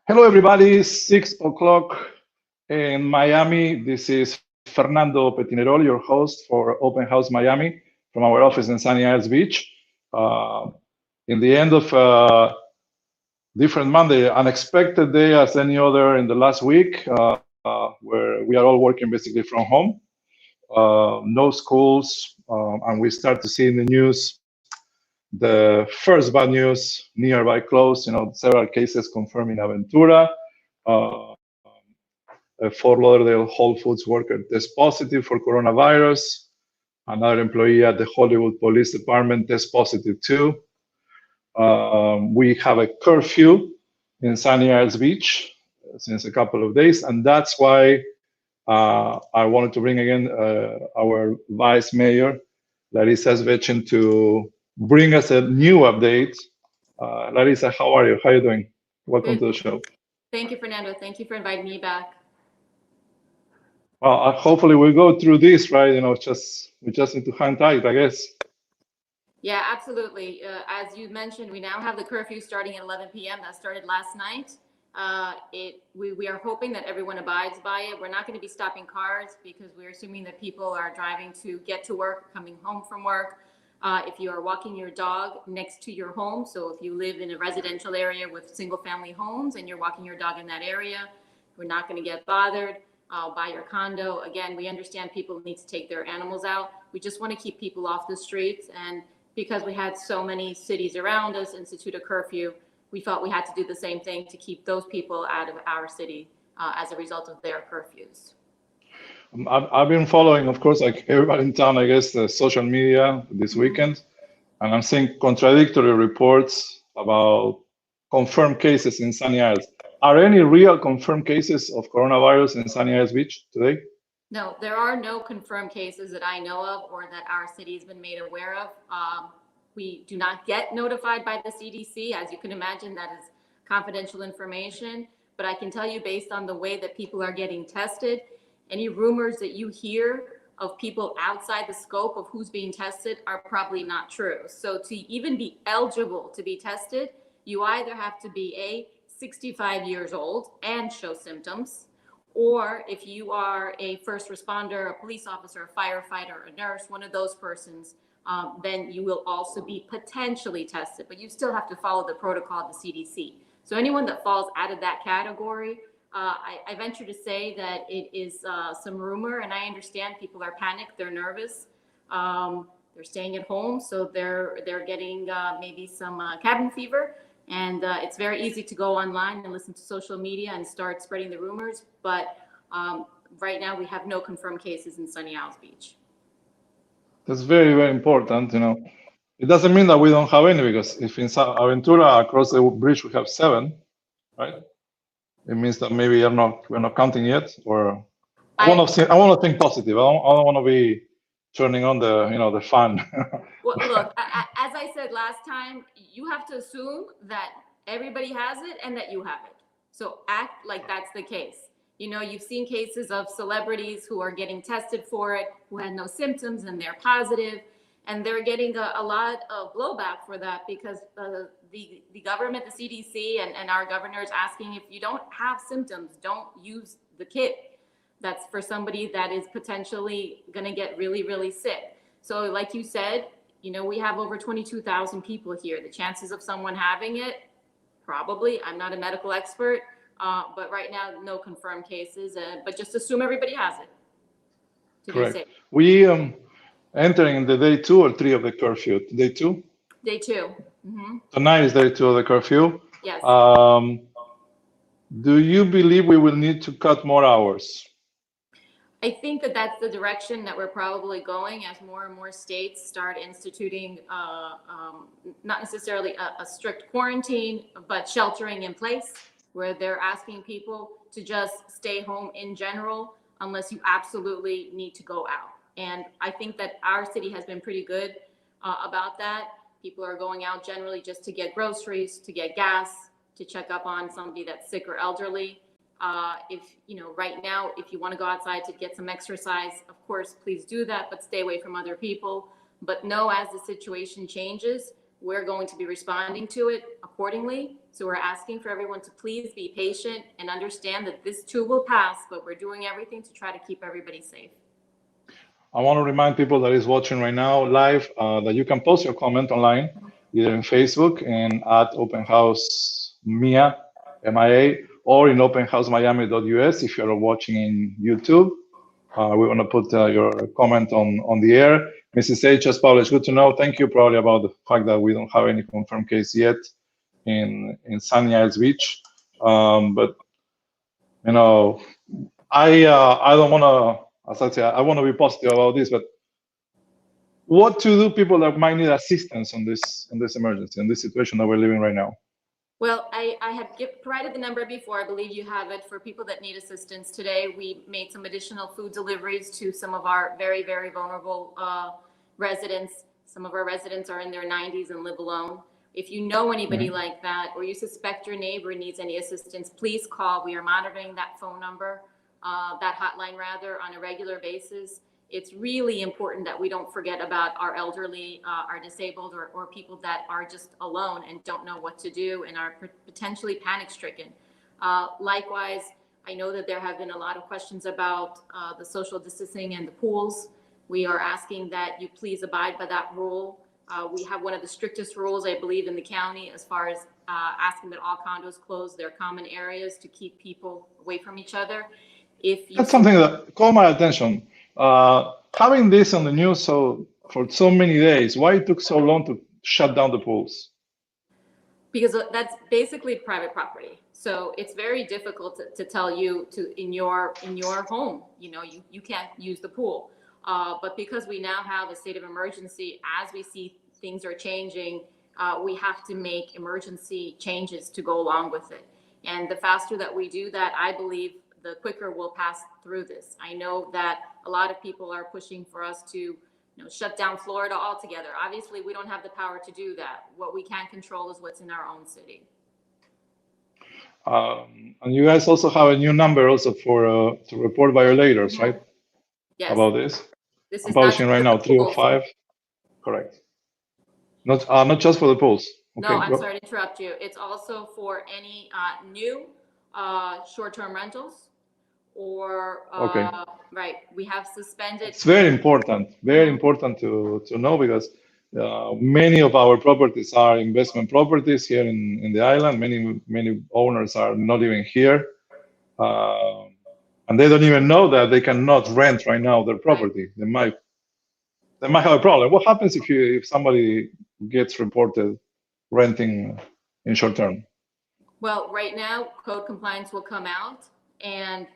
Hello, everybody. 6 o'clock in Miami. This is Fernando Pettineroli, your host for Open House Miami from our office in Sunny Isles Beach. Uh, in the end of different Monday, unexpected day as any other in the last week, where we are all working basically from home. No schools, and we start to see in the news the first bad news: nearby close. Several cases confirmed in Aventura. Uh, a Fort Lauderdale Whole Foods worker tests positive for coronavirus. Another employee at the Hollywood Police Department tests positive too. We have a curfew in Sunny Isles Beach since a couple of days, and that's why I wanted to bring again our Vice Mayor, Larisa Svechin, to bring us a new update. Larisa, how are you? How are you doing? Welcome Good. to the show. Thank you, Fernando. Thank you for inviting me back. Well, hopefully we go through this, right? We just need to hang tight, I guess. Yeah, absolutely. As you mentioned, we now have the curfew starting at 11 p.m. That started last night. We are hoping that everyone abides by it. We're not going to be stopping cars because we're assuming that people are driving to get to work, coming home from work. If you are walking your dog next to your home, so if you live in a residential area with single family homes and you're walking your dog in that area, we're not going to get bothered by your condo. Again, we understand people need to take their animals out. We just want to keep people off the streets. And because we had so many cities around us institute a curfew, we felt we had to do the same thing to keep those people out of our city as a result of their curfews. I've been following, of course, like everybody in town, I guess, the social media this weekend, and I'm seeing contradictory reports about confirmed cases in Sunny Isles. Are any real confirmed cases of coronavirus in Sunny Isles Beach today? No, there are no confirmed cases that I know of or that our city has been made aware of. We do not get notified by the CDC. As you can imagine, that is confidential information. But I can tell you, based on the way that people are getting tested, any rumors that you hear of people outside the scope of who's being tested are probably not true. So to even be eligible to be tested, you either have to be 65 years old and show symptoms, or if you are a first responder, a police officer, a firefighter, a nurse, one of those persons, then you will also be potentially tested, but you still have to follow the protocol of the CDC. So anyone that falls out of that category, I venture to say that it is some rumor, and I understand people are panicked, they're nervous, they're staying at home, so they're getting maybe some cabin fever. And it's very easy to go online and listen to social media and start spreading the rumors. But right now, we have no confirmed cases in Sunny Isles Beach. That's very, very important. It doesn't mean that we don't have any, because if in Aventura across the bridge we have 7, right? It means that maybe we're not counting yet. Or I want to think positive. I don't want to be turning on the fan. Well, look, as I said last time, you have to assume that everybody has it and that you have it. So act like that's the case. You've seen cases of celebrities who are getting tested for it, who had no symptoms and they're positive, and they're getting a lot of blowback for that because the government, the CDC, and our governor is asking, if you don't have symptoms, don't use the kit. That's for somebody that is potentially going to get really, really sick. So like you said, we have over 22,000 people here. The chances of someone having it, probably. I'm not a medical expert, but right now, no confirmed cases. But just assume everybody has it. Correct. We entering the day 2 or 3 of the curfew. Day 2. Day 2. Mm-hmm. Tonight is day 2 of the curfew. Yes. Do you believe we will need to cut more hours? I think that that's the direction that we're probably going as more and more states start instituting not necessarily a strict quarantine, but sheltering in place, where they're asking people to just stay home in general unless you absolutely need to go out. And I think that our city has been pretty good about that. People are going out generally just to get groceries, to get gas, to check up on somebody that's sick or elderly. Right now, if you want to go outside to get some exercise, of course, please do that, but stay away from other people. But know as the situation changes, we're going to be responding to it accordingly. So we're asking for everyone to please be patient and understand that this too will pass, but we're doing everything to try to keep everybody safe. I want to remind people that is watching right now live that you can post your comment online, either in Facebook and at Open House MIA, MIA, or in openhousemiami.us if you're watching in YouTube. We want to put your comment on the air. Mrs. H. as Paul, it's good to know. Thank you probably about the fact that we don't have any confirmed case yet in Sunny Isles Beach. But, you know, I don't want to, as I say, I want to be positive about this, but what to do people that might need assistance on this emergency, in this situation that we're living right now? Well, I have provided the number before. I believe you have it for people that need assistance. Today, we made some additional food deliveries to some of our very, very vulnerable residents. Some of our residents are in their 90s and live alone. If you know anybody like that, or you suspect your neighbor needs any assistance, please call. We are monitoring that phone number, that hotline rather, on a regular basis. It's really important that we don't forget about our elderly, our disabled, or people that are just alone and don't know what to do and are potentially panic stricken. Likewise, I know that there have been a lot of questions about the social distancing and the pools. We are asking that you please abide by that rule. We have one of the strictest rules, I believe, in the county as far as asking that all condos close their common areas to keep people away from each other. That's something that caught my attention. Having this on the news for so many days, why it took so long to shut down the pools? Because that's basically private property. So it's very difficult to tell you in your home, you can't use the pool. But because we now have a state of emergency, as we see things are changing, we have to make emergency changes to go along with it. And the faster that we do that, I believe the quicker we'll pass through this. I know that a lot of people are pushing for us to shut down Florida altogether. Obviously, we don't have the power to do that. What we can control is what's in our own city. And you guys also have a new number also for to report violators, right? Yes. About this? This I'm is publishing right now, 305. Correct. Not just for the pools. Okay, no, I'm sorry to interrupt you. It's also for any new short-term rentals or okay. Right. We have suspended. It's very important to know, because many of our properties are investment properties here in the island. Many owners are not even here, and they don't even know that they cannot rent right now their property. Right. They might have a problem. What happens if somebody gets reported renting in short term? Well, right now, code compliance will come out, and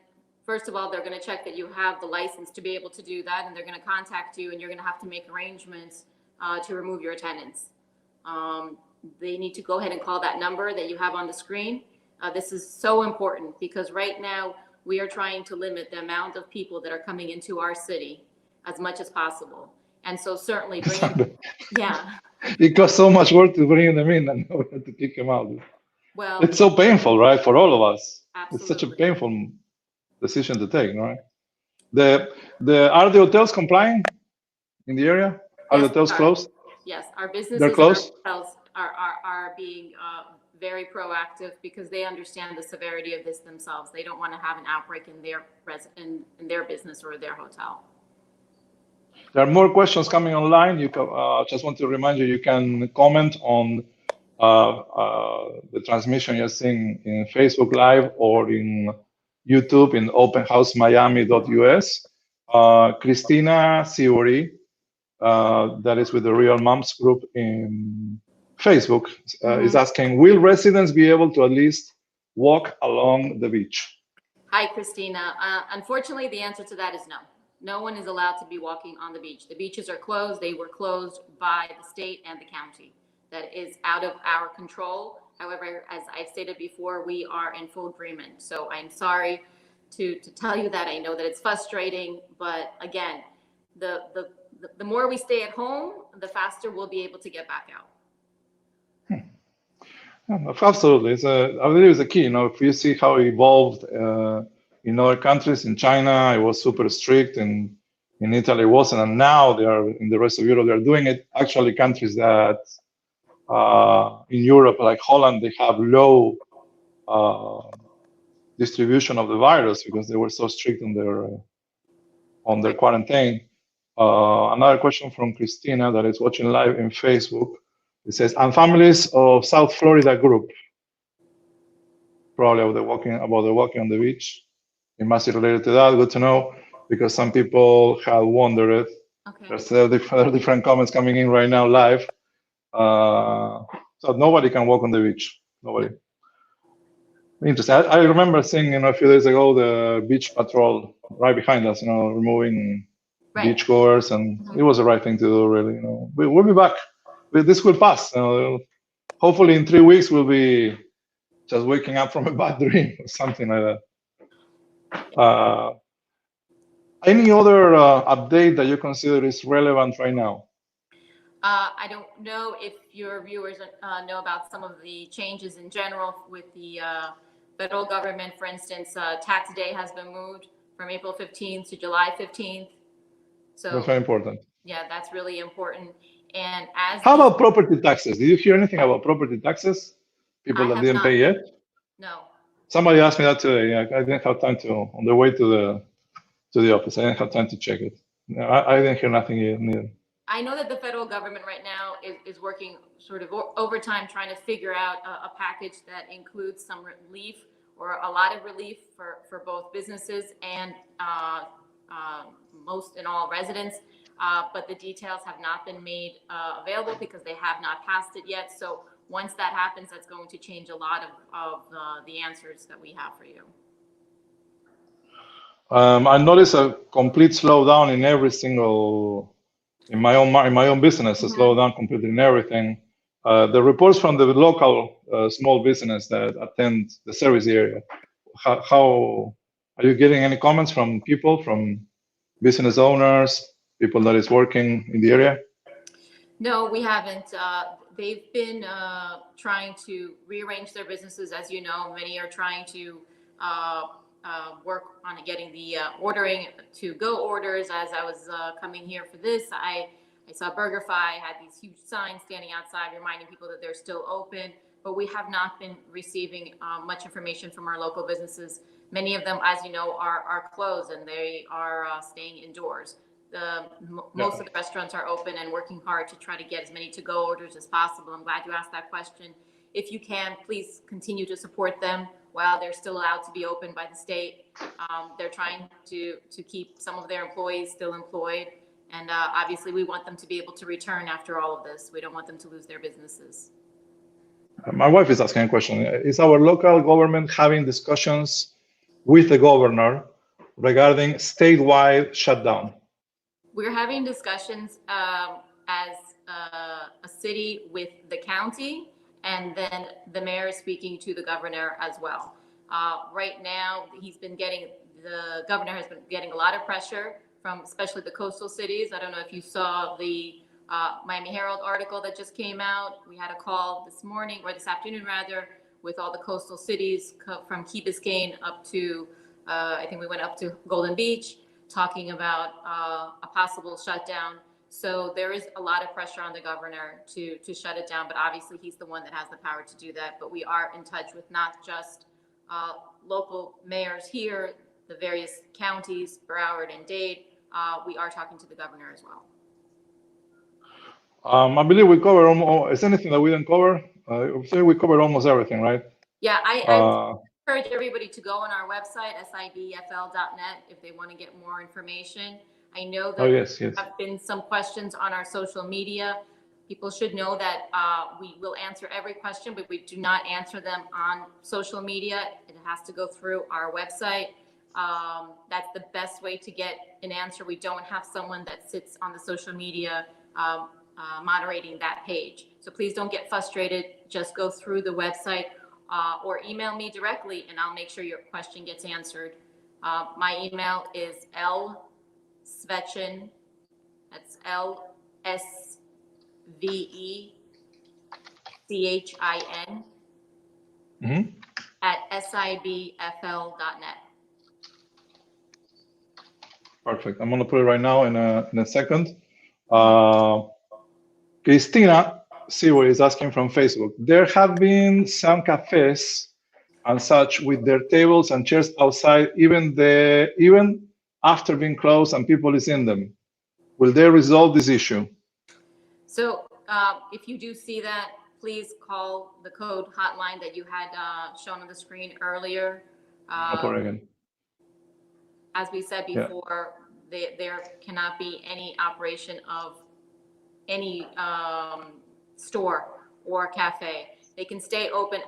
first of all, they're going to check that you have the license to be able to do that, and they're going to contact you, and you're going to have to make arrangements to remove your tenants. They need to go ahead and call that number that you have on the screen. This is so important because right now we are trying to limit the amount of people that are coming into our city as much as possible. And so certainly it costs so much work to bring them in, and we have to kick them out. Well, it's so painful, right, for all of us. Absolutely. It's such a painful decision to take, right? Are the hotels complying in the area? Are the hotels closed? Yes, our businesses They're closed? And our hotels are being very proactive because they understand the severity of this themselves. They don't want to have an outbreak in their business or their hotel. There are more questions coming online. You can, just want to remind you, you can comment on the transmission you're seeing in Facebook Live or in YouTube in openhousemiami.us. Christina Siori, that is with the Real Moms group in Facebook, is asking, will residents be able to at least walk along the beach? Hi, Christina. Unfortunately, the answer to that is no. No one is allowed to be walking on the beach. The beaches are closed. They were closed by the state and the county. That is out of our control. However, as I've stated before, we are in full agreement. So I'm sorry to tell you that. I know that it's frustrating, but again, the more we stay at home, the faster we'll be able to get back out. Absolutely. I believe it's a key. If you see how it evolved in other countries, in China, it was super strict, and in Italy it wasn't, and now they are in the rest of Europe. They're doing it. Actually, countries that in Europe, like Holland, they have low distribution of the virus because they were so strict on their quarantine. Another question from Christina that is watching live in Facebook. It says, "And families of South Florida group, probably about the walking on the beach. It must be related to that. Good to know, because some people have wondered. Okay. There's different comments coming in right now live. So nobody can walk on the beach. Nobody. Interesting. I remember seeing, a few days ago, the beach patrol right behind us, removing beachgoers, and it was the right thing to do, really. We'll be back. This will pass. Hopefully in 3 weeks we'll be just waking up from a bad dream or something like that. Any other update that you consider is relevant right now? I don't know if your viewers know about some of the changes in general with the federal government. For instance, tax day has been moved from April 15th to July 15th. So that's very important. Yeah, that's really important. And how about property taxes? Did you hear anything about property taxes? People that didn't pay yet? No. Somebody asked me that today. I didn't have time to, on the way to the office. I didn't have time to check it. No, I didn't hear nothing yet. Neither. I know that the federal government right now is working sort of overtime trying to figure out a package that includes some relief or a lot of relief for both businesses and most and all residents. But the details have not been made available because they have not passed it yet. So once that happens, that's going to change a lot of the answers that we have for you. I noticed a complete slowdown in every single, in my own business, a slowdown completely in everything. The reports from the local small business that attend the service area, how are you getting any comments from people, from business owners, people that is working in the area? No, we haven't. They've been trying to rearrange their businesses. As you know, many are trying to work on getting the ordering to go orders. As I was coming here for this, I saw BurgerFi had these huge signs standing outside reminding people that they're still open, but we have not been receiving much information from our local businesses. Many of them, as you know, are closed and they are staying indoors. Most of the restaurants are open and working hard to try to get as many to-go orders as possible. I'm glad you asked that question. If you can, please continue to support them while they're still allowed to be open by the state. They're trying to keep some of their employees still employed. And obviously, we want them to be able to return after all of this. We don't want them to lose their businesses. My wife is asking a question. Is our local government having discussions with the governor regarding statewide shutdown? We're having discussions as a city with the county, and then the mayor is speaking to the governor as well. Right now, the governor has been getting a lot of pressure from especially the coastal cities. I don't know if you saw the Miami Herald article that just came out. We had a call this morning, or this afternoon rather, with all the coastal cities from Key Biscayne up to, I think we went up to Golden Beach, talking about a possible shutdown. So there is a lot of pressure on the governor to shut it down, but obviously he's the one that has the power to do that. But we are in touch with not just local mayors here, the various counties, Broward and Dade. We are talking to the governor as well. I believe we covered almost, is anything that we didn't cover? We covered almost everything, right? Yeah, I encourage everybody to go on our website, sidfl.net, if they want to get more information. I know that there have been some questions on our social media. People should know that we will answer every question, but we do not answer them on social media. It has to go through our website. That's the best way to get an answer. We don't have someone that sits on the social media moderating that page. So please don't get frustrated. Just go through the website or email me directly and I'll make sure your question gets answered. My email is Svechin, that's LSVECHIN at SIBFL.net. Perfect. I'm going to put it right now in a second. Cristina see what he's asking from Facebook. There have been some cafes and such with their tables and chairs outside, even after being closed and people is in them. Will they resolve this issue? So if you do see that, please call the code hotline that you had shown on the screen earlier. Again. As we said before, there cannot be any operation of any store or cafe. They can stay open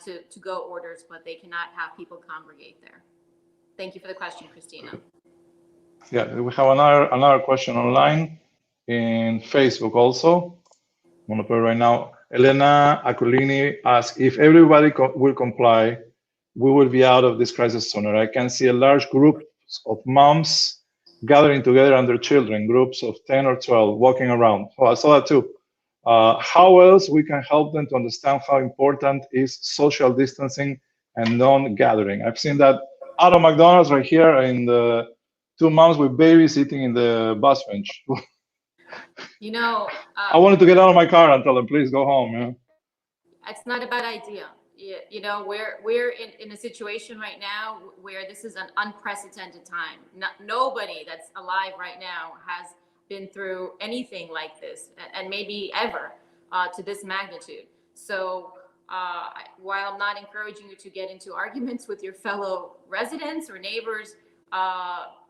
to go orders, but they cannot have people congregate there. Thank you for the question, Christina. Yeah, we have another question online in Facebook also. I'm gonna put it right now. Elena Aculini asks, if everybody will comply, we will be out of this crisis sooner. I can see a large group of moms gathering together and their children, groups of 10 or 12 walking around. Oh, I saw that too. How else we can help them to understand how important is social distancing and non-gathering? I've seen that out of McDonald's right here, in the 2 moms with babies sitting in the bus bench. You know, I wanted to get out of my car and tell them, please go home. Yeah. It's not a bad idea. You know, we're in a situation right now where this is an unprecedented time. Nobody that's alive right now has been through anything like this, and maybe ever to this magnitude. So while I'm not encouraging you to get into arguments with your fellow residents or neighbors,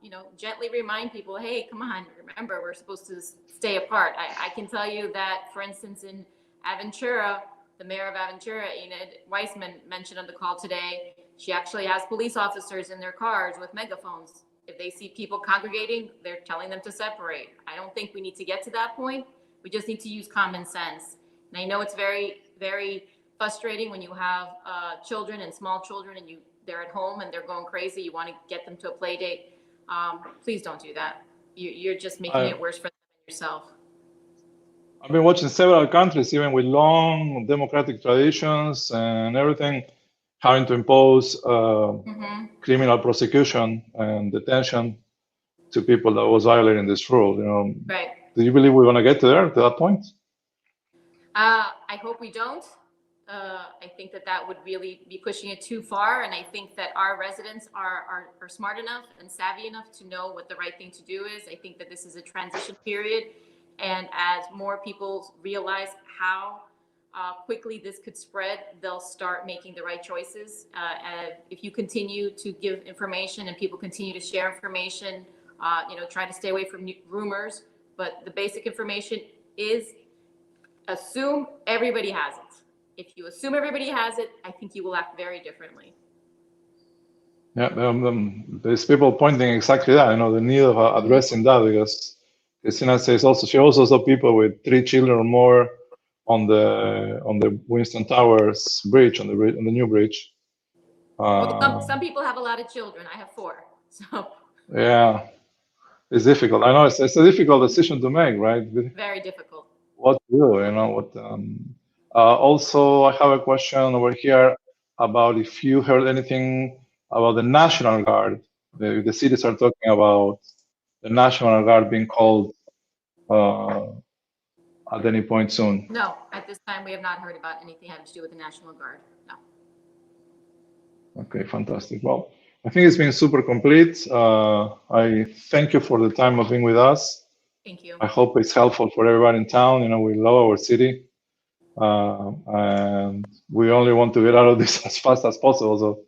you know, gently remind people, hey, come on, remember, we're supposed to stay apart. I can tell you that, for instance, in Aventura, the mayor of Aventura, Enid Weissman, mentioned on the call today, she actually has police officers in their cars with megaphones. If they see people congregating, they're telling them to separate. I don't think we need to get to that point. We just need to use common sense. And I know it's very, very frustrating when you have children and small children and they're at home and they're going crazy. You want to get them to a play date. Please don't do that. You're just making it worse for them and yourself. I've been watching several countries, even with long democratic traditions and everything, having to impose criminal prosecution and detention to people that was violating this rule. You know, right? Do you believe we're going to get to that point? I hope we don't. I think that would really be pushing it too far, and I think that our residents are smart enough and savvy enough to know what the right thing to do is. I think that this is a transition period. And as more people realize how quickly this could spread, they'll start making the right choices. If you continue to give information and people continue to share information, you know, try to stay away from rumors. But the basic information is assume everybody has it. If you assume everybody has it, I think you will act very differently. Yeah, there's people pointing exactly that, you know, the need of addressing that, because Christina says also, she also saw people with 3 children or more on the Winston Towers bridge, on the new bridge. Well, some people have a lot of children. I have 4. So yeah, it's difficult. I know it's a difficult decision to make, right? Very difficult. What to do, you know? What? Also, I have a question over here about if you heard anything about the National Guard. The cities are talking about the National Guard being called at any point soon. No, at this time, we have not heard about anything having to do with the National Guard. No. Okay, fantastic. Well, I think it's been super complete. I thank you for the time of being with us. Thank you. I hope it's helpful for everybody in town. You know, we love our city. And we only want to get out of this as fast as possible. So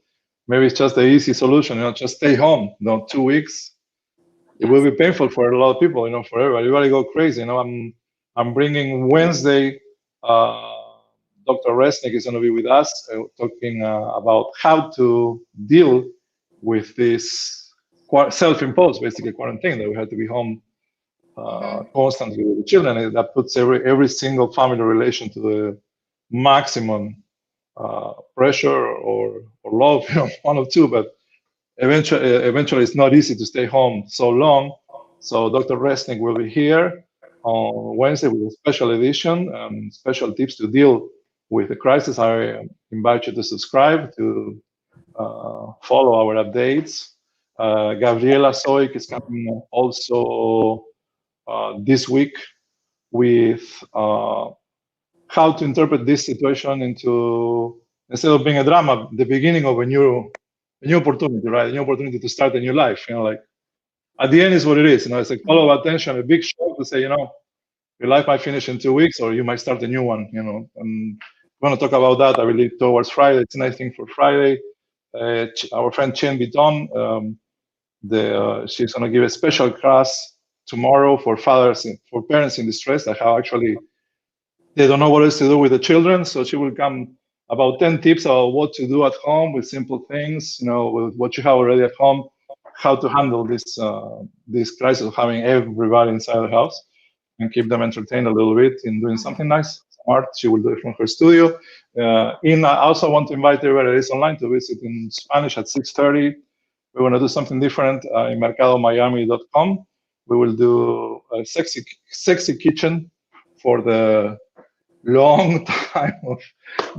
maybe it's just the easy solution, you know, just stay home, you know, 2 weeks. It will be painful for a lot of people, you know, for everybody. Everybody go crazy. You know, I'm bringing Wednesday, Dr. Resnick is going to be with us talking about how to deal with this self-imposed, basically, quarantine, that we have to be home constantly with the children. And that puts every single family relation to the maximum pressure or love, you know, one of two. But eventually it's not easy to stay home so long. So Dr. Resnick will be here on Wednesday with a special edition, special tips to deal with the crisis. I invite you to subscribe, to follow our updates. Gabriela Soik is coming also this week with how to interpret this situation into, instead of being a drama, the beginning of a new opportunity, right? A new opportunity to start a new life. Like at the end is what it is. It's a call of attention, a big shock to say, your life might finish in 2 weeks, or you might start a new one. And we're going to talk about that, I believe, towards Friday. It's a nice thing for Friday. Our friend Chen Biton, she's going to give a special class tomorrow for parents in distress, like how actually they don't know what else to do with the children. So she will come about 10 tips about what to do at home with simple things, with what you have already at home, how to handle this crisis of having everybody inside the house and keep them entertained a little bit in doing something nice, smart. She will do it from her studio. I also want to invite everybody that is online to visit in Spanish at 6:30. We want to do something different in mercadomiami.com. We will do a sexy kitchen for the long time of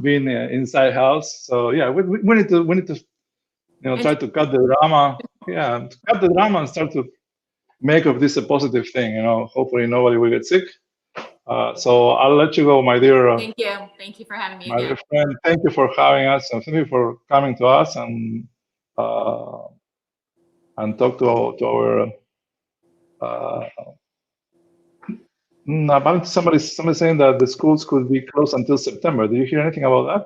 being inside house. So yeah, we need to try to cut the drama. Yeah, cut the drama and start to make of this a positive thing. Hopefully nobody will get sick. So I'll let you go, my dear. Thank you for having me my again. dear friend. Thank you for having us, and thank you for coming to us and talk to our. Apparently somebody saying that the schools could be closed until September. Do you hear anything about that?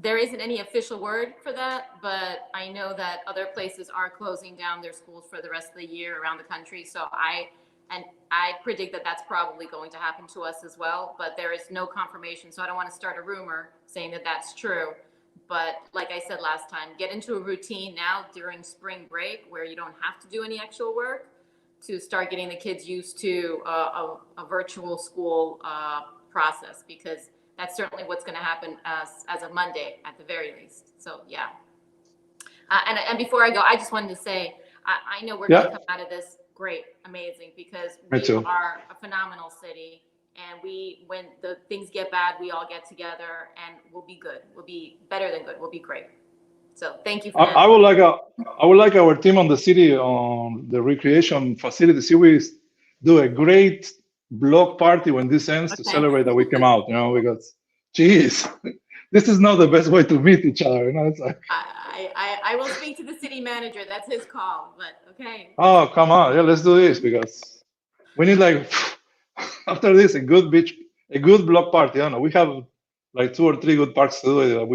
There isn't any official word for that, but I know that other places are closing down their schools for the rest of the year around the country. So I predict that that's probably going to happen to us as well, but there is no confirmation. So I don't want to start a rumor saying that that's true. But like I said last time, get into a routine now during spring break where you don't have to do any actual work to start getting the kids used to a virtual school process, because that's certainly what's going to happen as of Monday at the very least. So yeah. And before I go, I just wanted to say, I know we're going to come out of this great, amazing, because we are a phenomenal city. And when the things get bad, we all get together and we'll be good. We'll be better than good. We'll be great. So thank you. I would like our team on the city, on the recreation facilities. We do a great block party when this ends to celebrate that we came out. Because, geez, this is not the best way to meet each other. It's like I will speak to the city manager. That's his call. But okay. Oh, come on, yeah, let's do this, because we need after this a good block party. I don't know. We have 2 or 3 good parks to do it.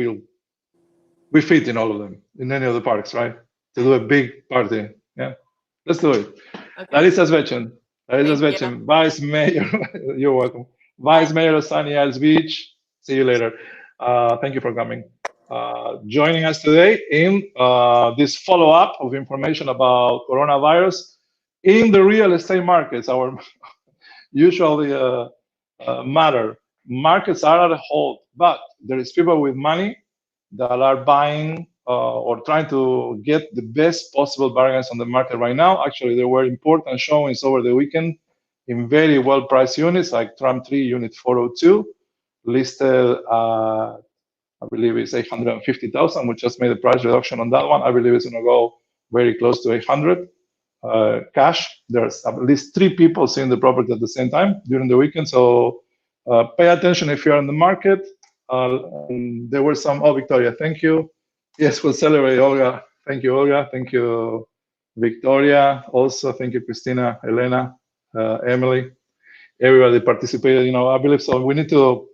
We fit in all of them, in any of the parks, right? To do a big party. Yeah, let's do it. Okay. Larisa Svechin, Vice Mayor. You're welcome. Vice Mayor of Sunny Isles Beach. See you later. Thank you for coming. Joining us today in this follow-up of information about coronavirus in the real estate markets, our usually matter. Markets are at a hold, but there is people with money that are buying or trying to get the best possible bargains on the market right now. Actually, there were important showings over the weekend in very well-priced units like Tram 3 Unit 402, listed I believe it's 850,000. We just made a price reduction on that one. I believe it's going to go very close to 800 cash. There's at least 3 people seeing the property at the same time during the weekend. So pay attention if you're in the market. There were some. Oh, Victoria, thank you. Yes, we'll celebrate, Olga. Thank you, Olga. Thank you, Victoria. Also, thank you, Christina, Elena, Emily. Everybody participated. I believe so. We need to,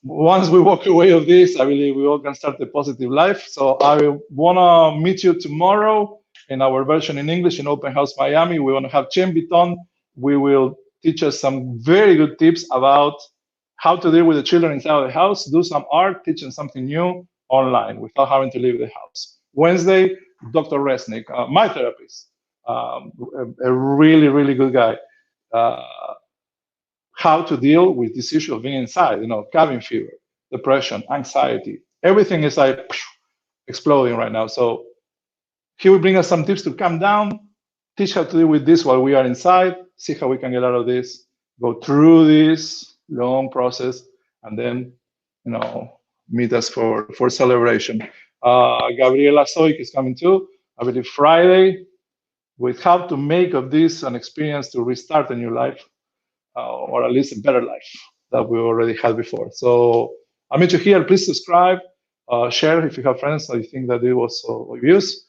once we walk away of this, I believe we all can start a positive life. So I want to meet you tomorrow in our version in English in Open House Miami. We want to have Chen Biton. We will teach us some very good tips about how to deal with the children inside the house, do some art, teach them something new online without having to leave the house. Wednesday, Dr. Resnick, my therapist, a really, really good guy. How to deal with this issue of being inside, cabin fever, depression, anxiety. Everything is exploding right now. So he will bring us some tips to calm down, teach how to deal with this while we are inside, see how we can get out of this, go through this long process, and then, meet us for celebration. Gabriela Soik is coming too, I believe Friday, with how to make of this an experience to restart a new life. or at least a better life that we already had before. So I'll meet you here. Please subscribe, share if you have friends that you think that it was of use.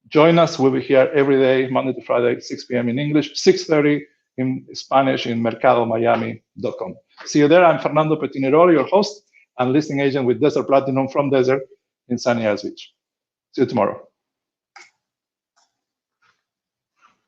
Join us. We'll be here every day, Monday to Friday, 6 p.m. in English, 6:30 in Spanish in mercadomiami.com. See you there. I'm Fernando Pettineroli, your host and listing agent with Desert Platinum from Desert in sunny Isles Beach. See you tomorrow.